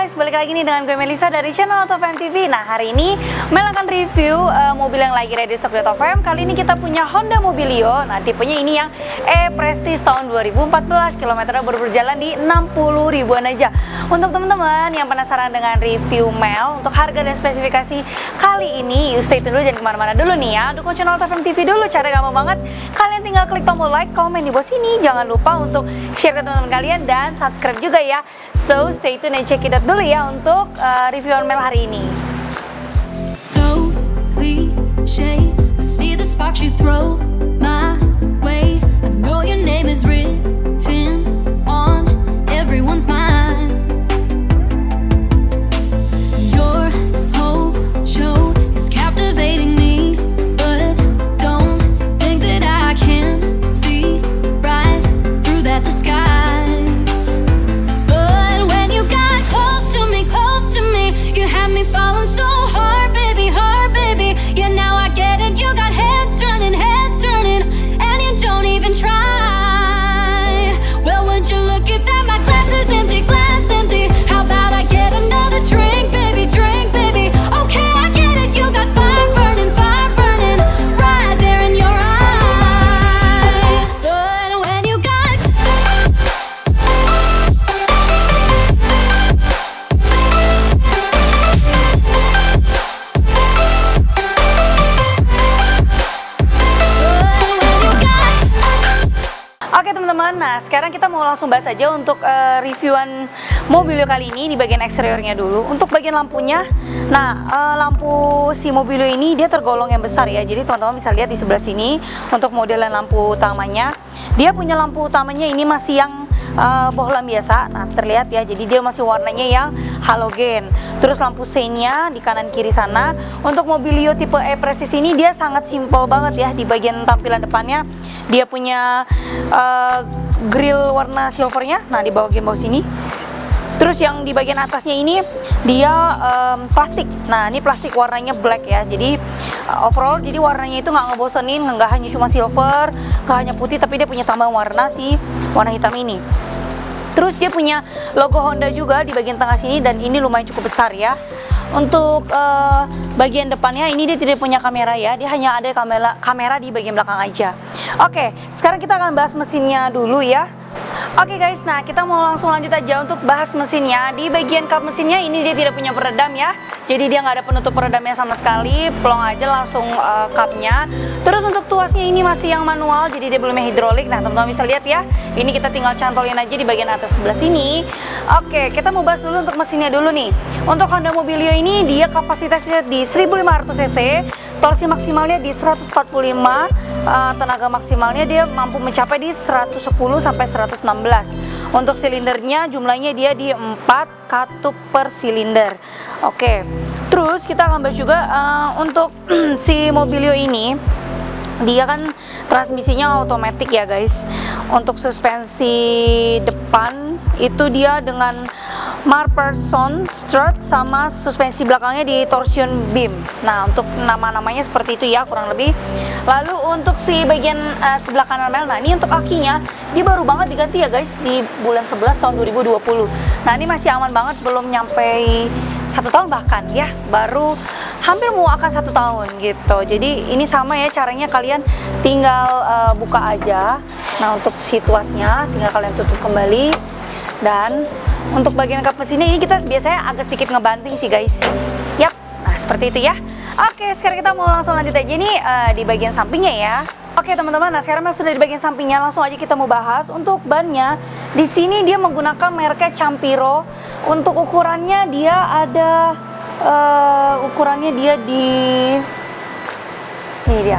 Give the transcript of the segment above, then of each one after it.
guys, balik lagi nih dengan gue Melisa dari channel Top TV. Nah, hari ini Mel akan review mobil yang lagi ready stock di Top. Kali ini kita punya Honda Mobilio. Nah, tipenya ini yang E-Prestige tahun 2014, kilometernya baru berjalan di 60 ribuan aja. Untuk teman-teman yang penasaran dengan review Mel untuk harga dan spesifikasi kali ini, you stay tune dulu, jangan kemana-mana dulu nih ya. Dukung channel Top TV dulu, cara gampang banget. Kalian tinggal klik tombol like, komen di bawah sini. Jangan lupa untuk share ke teman-teman kalian dan subscribe juga ya. So stay tune and check it out dulu ya untuk review Mel hari ini. So cliche, I see the sparks you throw my way. I know your name is written on everyone's mind. Your whole show is captivating me, but don't think that I can see right through that disguise. You had me falling so hard, baby, yeah, now I get it. You got heads turning, and you don't even try. Well, would you look at that? My glass is empty, How about I get another drink, baby, Okay, I get it. You got fire burning, right there in your eyes. So when you got Oke teman-teman, nah sekarang kita mau langsung bahas aja untuk reviewan Mobilio kali ini di bagian eksteriornya dulu. Untuk bagian lampunya, nah lampu si Mobilio ini dia tergolong yang besar ya. Jadi teman-teman bisa lihat di sebelah sini untuk modelan lampu utamanya. Dia punya lampu utamanya ini masih yang bohlam biasa. Nah terlihat ya, jadi dia masih warnanya yang halogen. Terus lampu seinnya di kanan kiri sana. Untuk Mobilio tipe E-Prestige ini dia sangat simple banget ya. Di bagian tampilan depannya dia punya grill warna silvernya. Nah di bagian bawah sini. Terus yang di bagian atasnya ini dia plastik. Nah ini plastik warnanya black ya. Jadi overall jadi warnanya itu nggak ngebosenin, nggak hanya cuma silver, nggak hanya putih, tapi dia punya tambahan warna si warna hitam ini. Terus dia punya logo Honda juga di bagian tengah sini dan ini lumayan cukup besar ya. Untuk bagian depannya ini dia tidak punya kamera ya, dia hanya ada kamera di bagian belakang aja. Oke, sekarang kita akan bahas mesinnya dulu ya. Oke guys, nah kita mau langsung lanjut aja untuk bahas mesinnya. Di bagian kap mesinnya ini dia tidak punya peredam ya. Jadi dia nggak ada penutup peredamnya sama sekali, plong aja langsung kapnya. Terus untuk tuasnya ini masih yang manual, jadi dia belum hidrolik. Nah teman-teman bisa lihat ya, ini kita tinggal cantolin aja di bagian atas sebelah sini. Oke, kita mau bahas dulu untuk mesinnya dulu nih. Untuk Honda Mobilio ini dia kapasitasnya di 1500 cc, torsi maksimalnya di 145, tenaga maksimalnya dia mampu mencapai di 110 sampai 116. Untuk silindernya jumlahnya dia di 4 katup per silinder. Oke. Terus kita akan bahas juga untuk si Mobilio ini dia kan transmisinya otomatis ya guys. Untuk suspensi depan itu dia dengan Marperson strut sama suspensi belakangnya di torsion beam. Nah untuk nama-namanya seperti itu ya kurang lebih. Lalu untuk si bagian sebelah kanan Mel, nah ini untuk akinya dia baru banget diganti ya guys di bulan 11 tahun 2020. Nah ini masih aman banget, belum nyampe 1 tahun bahkan ya, baru hampir mau akan 1 tahun gitu. Jadi ini sama ya caranya, kalian tinggal buka aja. Nah untuk situasinya tinggal kalian tutup kembali. Dan untuk bagian kap mesinnya ini kita biasanya agak sedikit ngebanting sih guys. Yap, nah seperti itu ya. Oke, sekarang kita mau langsung lanjut aja nih di bagian sampingnya ya. Oke teman-teman, nah sekarang sudah di bagian sampingnya, langsung aja kita mau bahas untuk bannya. Di sini dia menggunakan mereknya Campiro. Untuk ukurannya dia ada ukurannya dia di ini dia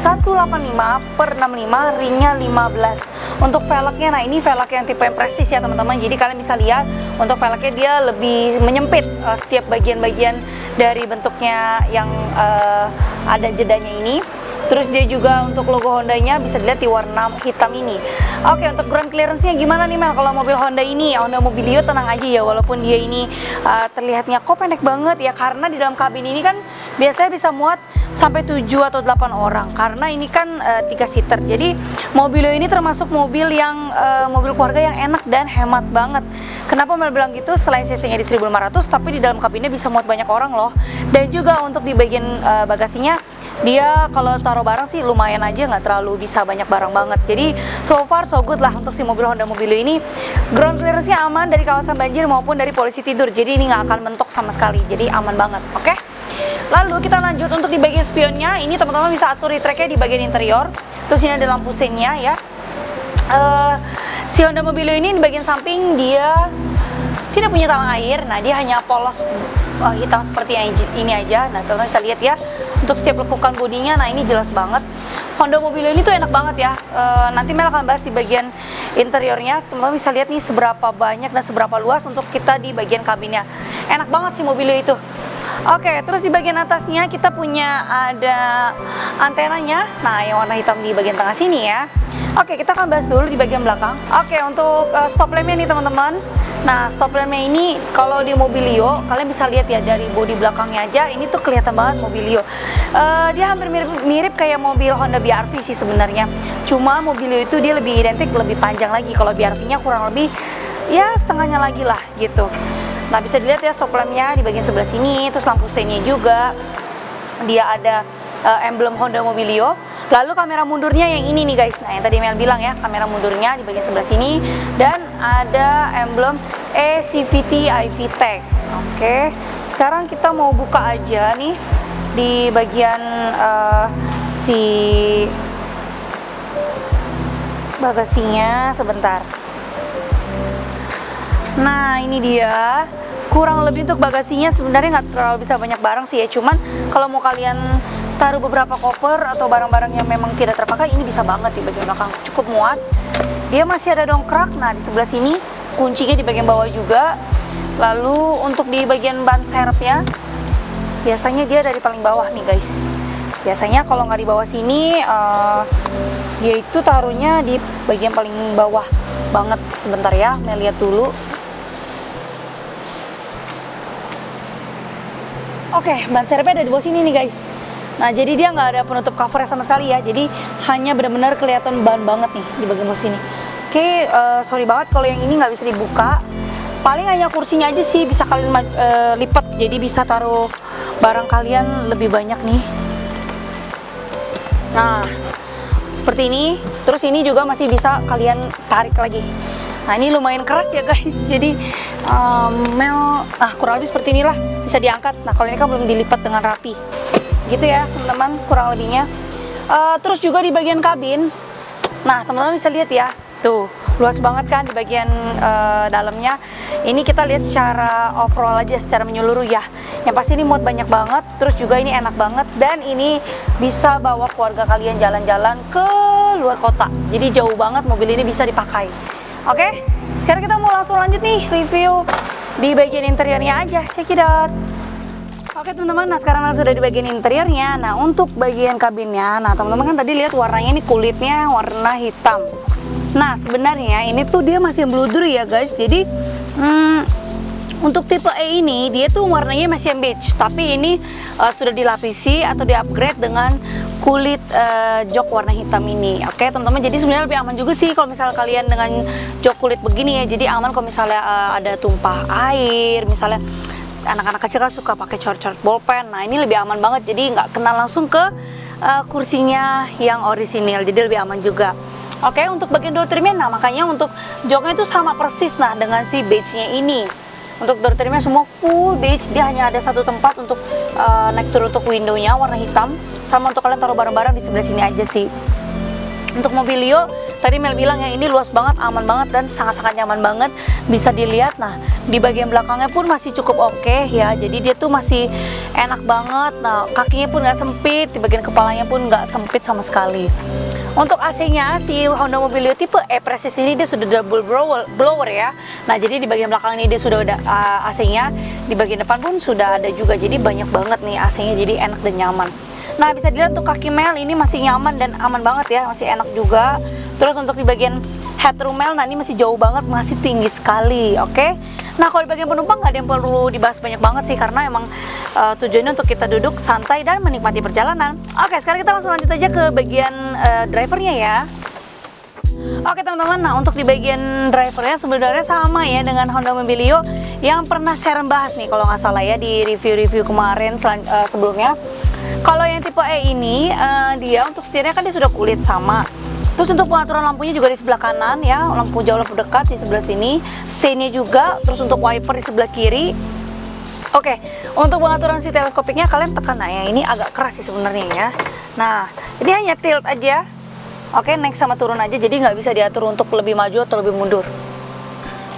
185/65, ringnya 15. Untuk velgnya, nah ini velg yang tipe Prestige ya teman-teman. Jadi kalian bisa lihat untuk velgnya dia lebih menyempit setiap bagian-bagian dari bentuknya yang ada jedanya ini. Terus dia juga untuk logo Hondanya bisa dilihat di warna hitam ini. Oke, untuk ground clearance-nya gimana nih Mel? Kalau mobil Honda ini, Honda Mobilio tenang aja ya, walaupun dia ini terlihatnya kok pendek banget ya, karena di dalam kabin ini kan biasanya bisa muat sampai 7 atau 8 orang karena ini kan 3 seater. Jadi Mobilio ini termasuk mobil yang mobil keluarga yang enak dan hemat banget. Kenapa Mel bilang gitu? Selain cc-nya di 1500, tapi di dalam kabinnya bisa muat banyak orang loh. Dan juga untuk di bagian bagasinya, dia kalau taruh barang sih lumayan aja, nggak terlalu bisa banyak barang banget. Jadi so far so good lah untuk si mobil Honda Mobilio ini. Ground clearance-nya aman dari kawasan banjir maupun dari polisi tidur. Jadi ini nggak akan mentok sama sekali. Jadi aman banget, oke? Lalu kita lanjut untuk di bagian spionnya. Ini teman-teman bisa atur retract-nya di bagian interior. Terus ini ada lampu seinnya ya. Si Honda Mobilio ini di bagian samping dia tidak punya talang air. Nah, dia hanya polos hitam seperti yang ini aja. Nah, teman-teman bisa lihat ya. Untuk setiap lekukan bodinya, nah ini jelas banget. Honda Mobilio ini tuh enak banget ya. Nanti Mel akan bahas di bagian interiornya. Teman-teman bisa lihat nih seberapa banyak dan seberapa luas untuk kita di bagian kabinnya. Enak banget sih Mobilio itu. Oke, terus di bagian atasnya kita punya ada antenanya. Nah, yang warna hitam di bagian tengah sini ya. Oke, kita akan bahas dulu di bagian belakang. Oke, untuk stop lamp-nya nih teman-teman. Nah, stop lamp-nya ini kalau di Mobilio, kalian bisa lihat ya dari bodi belakangnya aja, ini tuh kelihatan banget Mobilio. Dia hampir mirip kayak mobil Honda BR-V sih sebenarnya. Cuma Mobilio itu dia lebih identik, lebih panjang lagi. Kalau BR-V-nya kurang lebih ya setengahnya lagi lah gitu. Nah, bisa dilihat ya stop lamp-nya di bagian sebelah sini, terus lampu seinnya juga. Dia ada emblem Honda Mobilio. Lalu kamera mundurnya yang ini nih guys. Nah, yang tadi Mel bilang ya, kamera mundurnya di bagian sebelah sini dan ada emblem CVT IV Tech. Oke. Sekarang kita mau buka aja nih di bagian si bagasinya sebentar. Nah, ini dia. Kurang lebih untuk bagasinya sebenarnya nggak terlalu bisa banyak barang sih ya. Cuman kalau mau kalian taruh beberapa koper atau barang-barang yang memang tidak terpakai, ini bisa banget di bagian belakang, cukup muat. Dia masih ada dongkrak. Nah, di sebelah sini kuncinya di bagian bawah juga. Lalu untuk di bagian ban serepnya, biasanya dia dari paling bawah nih guys. Biasanya kalau nggak di bawah sini, dia itu taruhnya di bagian paling bawah banget. Sebentar ya, Mel lihat dulu. Oke, ban serepnya ada di bawah sini nih guys. Nah, jadi dia nggak ada penutup covernya sama sekali ya. Jadi hanya benar-benar kelihatan ban banget nih di bagian bawah sini. Oke, sorry banget kalau yang ini nggak bisa dibuka. Paling hanya kursinya aja sih bisa kalian lipat. Jadi bisa taruh barang kalian lebih banyak nih. Nah, seperti ini. Terus ini juga masih bisa kalian tarik lagi. Nah, ini lumayan keras ya guys. Jadi kurang lebih seperti inilah, bisa diangkat. Nah, kalau ini kan belum dilipat dengan rapi. Gitu ya teman-teman, kurang lebihnya. Terus juga di bagian kabin. Nah, teman-teman bisa lihat ya. Tuh, luas banget kan di bagian dalamnya. Ini kita lihat secara overall aja, secara menyeluruh ya. Yang pasti ini muat banyak banget. Terus juga ini enak banget. Dan ini bisa bawa keluarga kalian jalan-jalan ke luar kota. Jadi jauh banget mobil ini bisa dipakai. Oke, sekarang kita mau langsung lanjut nih review di bagian interiornya aja. Check it out. Oke teman-teman, nah sekarang sudah di bagian interiornya. Nah, untuk bagian kabinnya, nah teman-teman kan tadi lihat warnanya ini kulitnya warna hitam. Nah, sebenarnya ini tuh dia masih bluder ya guys. Jadi untuk tipe E ini dia tuh warnanya masih beige, tapi ini sudah dilapisi atau di-upgrade dengan kulit jok warna hitam ini. Oke teman-teman, jadi sebenarnya lebih aman juga sih kalau misalnya kalian dengan jok kulit begini ya. Jadi aman kalau misalnya ada tumpah air, misalnya anak-anak kecil kan suka pakai cor-cor bolpen. Nah, ini lebih aman banget, jadi nggak kena langsung ke kursinya yang orisinil, jadi lebih aman juga. Oke, untuk bagian door trimnya, nah makanya untuk joknya itu sama persis nah dengan si beige-nya ini. Untuk door trimnya semua full beige, dia hanya ada satu tempat untuk naik turun untuk window-nya warna hitam, sama untuk kalian taruh barang-barang di sebelah sini aja sih. Untuk Mobilio, tadi Mel bilang ya ini luas banget, aman banget dan sangat-sangat nyaman banget. Bisa dilihat, nah di bagian belakangnya pun masih cukup oke ya. Jadi dia tuh masih enak banget. Nah, kakinya pun nggak sempit, di bagian kepalanya pun nggak sempit sama sekali. Untuk AC-nya, si Honda Mobilio tipe E Precis ini dia sudah double blower ya. Nah, jadi di bagian belakang ini dia sudah ada AC-nya, di bagian depan pun sudah ada juga. Jadi banyak banget nih AC-nya, jadi enak dan nyaman. Nah, bisa dilihat untuk kaki Mel ini masih nyaman dan aman banget ya, masih enak juga. Terus untuk di bagian headroom Mel, nah ini masih jauh banget, masih tinggi sekali, oke? Nah, kalau di bagian penumpang nggak ada yang perlu dibahas banyak banget sih, karena emang tujuannya untuk kita duduk santai dan menikmati perjalanan. Oke, sekarang kita langsung lanjut aja ke bagian drivernya ya. Oke teman-teman, nah untuk di bagian drivernya sebenarnya sama ya dengan Honda Mobilio yang pernah saya bahas nih kalau nggak salah ya di review-review kemarin sebelumnya. Kalau yang tipe E ini dia untuk setirnya kan dia sudah kulit sama. Terus untuk pengaturan lampunya juga di sebelah kanan ya, lampu jauh lampu dekat di sebelah sini, C-nya juga, terus untuk wiper di sebelah kiri. Oke, untuk pengaturan si teleskopiknya kalian tekan, nah yang ini agak keras sih sebenarnya ya. Nah, ini hanya tilt aja. Oke, naik sama turun aja, jadi nggak bisa diatur untuk lebih maju atau lebih mundur.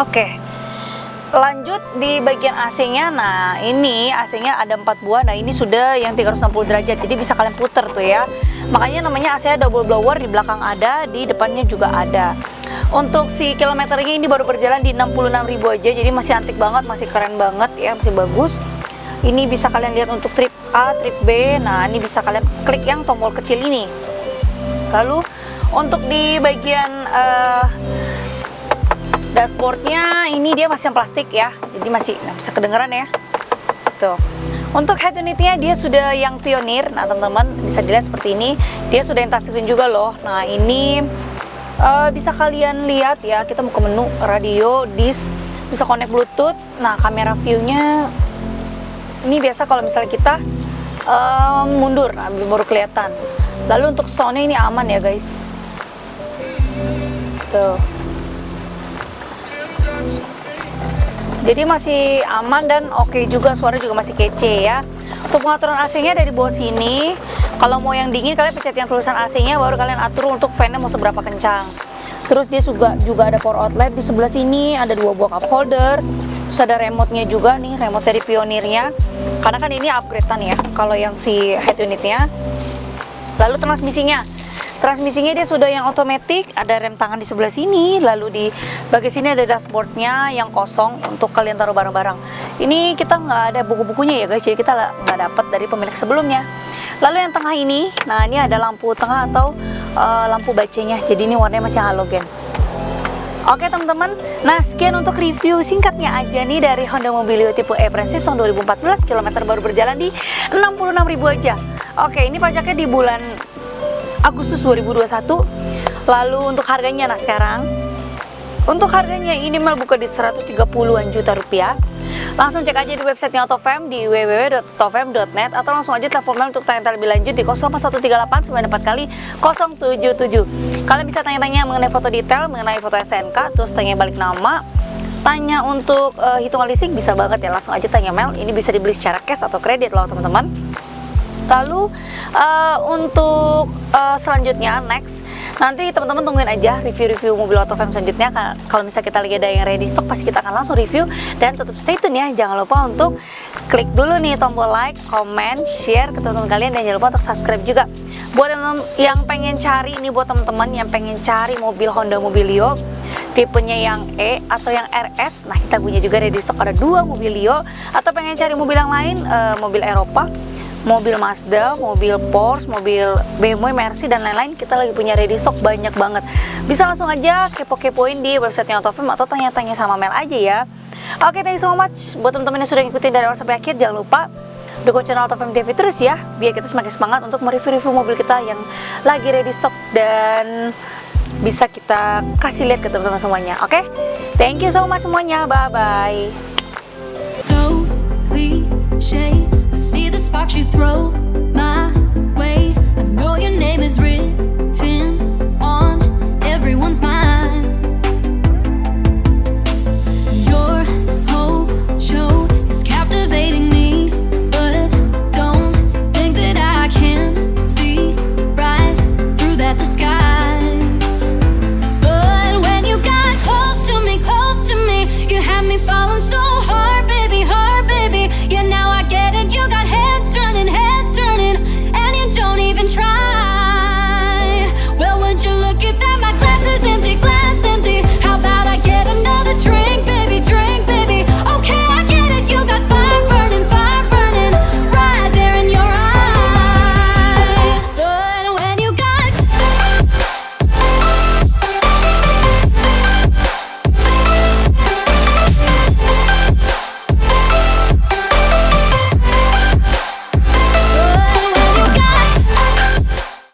Oke, lanjut di bagian AC-nya. Nah, ini AC-nya ada 4 buah. Nah, ini sudah yang 360 derajat, jadi bisa kalian puter tuh ya. Makanya namanya AC-nya double blower, di belakang ada, di depannya juga ada. Untuk si kilometernya ini baru berjalan di 66.000 aja, jadi masih antik banget, masih keren banget ya, masih bagus. Ini bisa kalian lihat untuk trip A, trip B. Nah, ini bisa kalian klik yang tombol kecil ini. Lalu untuk di bagian dashboardnya ini dia masih yang plastik ya, jadi masih bisa kedengeran ya. Tuh. Untuk head unitnya dia sudah yang pionir. Nah teman-teman bisa dilihat seperti ini, dia sudah yang touchscreen juga loh. Nah ini bisa kalian lihat ya, kita mau ke menu radio, disk, bisa connect bluetooth. Nah kamera viewnya ini biasa kalau misalnya kita mundur, nah, baru kelihatan. Lalu untuk soundnya ini aman ya guys. Tuh. Jadi masih aman dan oke juga, suara juga masih kece ya. Untuk pengaturan AC-nya dari bawah sini. Kalau mau yang dingin kalian pencet yang tulisan AC-nya, baru kalian atur untuk fan-nya mau seberapa kencang. Terus dia juga ada power outlet di sebelah sini, ada 2 buah cup holder. Terus ada remote-nya juga nih, remote dari Pionirnya. Karena kan ini upgrade-an ya kalau yang si head unitnya. Lalu transmisinya dia sudah yang otomatis, ada rem tangan di sebelah sini, lalu di bagian sini ada dashboardnya yang kosong untuk kalian taruh barang-barang. Ini kita nggak ada buku-bukunya ya guys, jadi kita nggak dapat dari pemilik sebelumnya. Lalu yang tengah ini, nah ini ada lampu tengah atau lampu bacanya, jadi ini warnanya masih halogen. Oke teman-teman, nah sekian untuk review singkatnya aja nih dari Honda Mobilio tipe E Prestige tahun 2014, kilometer baru berjalan di 66.000 aja. Oke, ini pajaknya di bulan Agustus 2021. Lalu untuk harganya, nah sekarang untuk harganya ini malah buka di 130-an juta rupiah. Langsung cek aja di websitenya Autofam di www.autofam.net atau langsung aja telepon Mel untuk tanya lebih lanjut di 08138 94 kali 077. Kalian bisa tanya-tanya mengenai foto detail, mengenai foto SNK, terus tanya balik nama, tanya untuk hitungan leasing, bisa banget ya, langsung aja tanya Mel. Ini bisa dibeli secara cash atau kredit loh teman-teman. Lalu untuk selanjutnya next, nanti teman-teman tungguin aja review-review mobil Autofam selanjutnya. Kalau misalnya kita lagi ada yang ready stock, pasti kita akan langsung review. Dan tetap stay tune ya, jangan lupa untuk klik dulu nih tombol like, comment, share ke teman-teman kalian, dan jangan lupa untuk subscribe juga. Buat yang pengen cari ini, buat teman-teman yang pengen cari mobil Honda Mobilio tipenya yang E atau yang RS, nah kita punya juga ready stock, ada 2 Mobilio. Atau pengen cari mobil yang lain, mobil Eropa, mobil Mazda, mobil Porsche, mobil BMW, Mercy, dan lain-lain, kita lagi punya ready stock banyak banget. Bisa langsung aja kepo-kepoin di websitenya Autofam atau tanya-tanya sama Mel aja ya. Oke, thank you so much buat teman-teman yang sudah ngikutin dari awal sampai akhir. Jangan lupa dukung channel Autofam TV terus ya, biar kita semakin semangat untuk mereview-review mobil kita yang lagi ready stock dan bisa kita kasih lihat ke teman-teman semuanya. Oke, thank you so much semuanya, bye-bye. So cliche, I see the sparks you throw.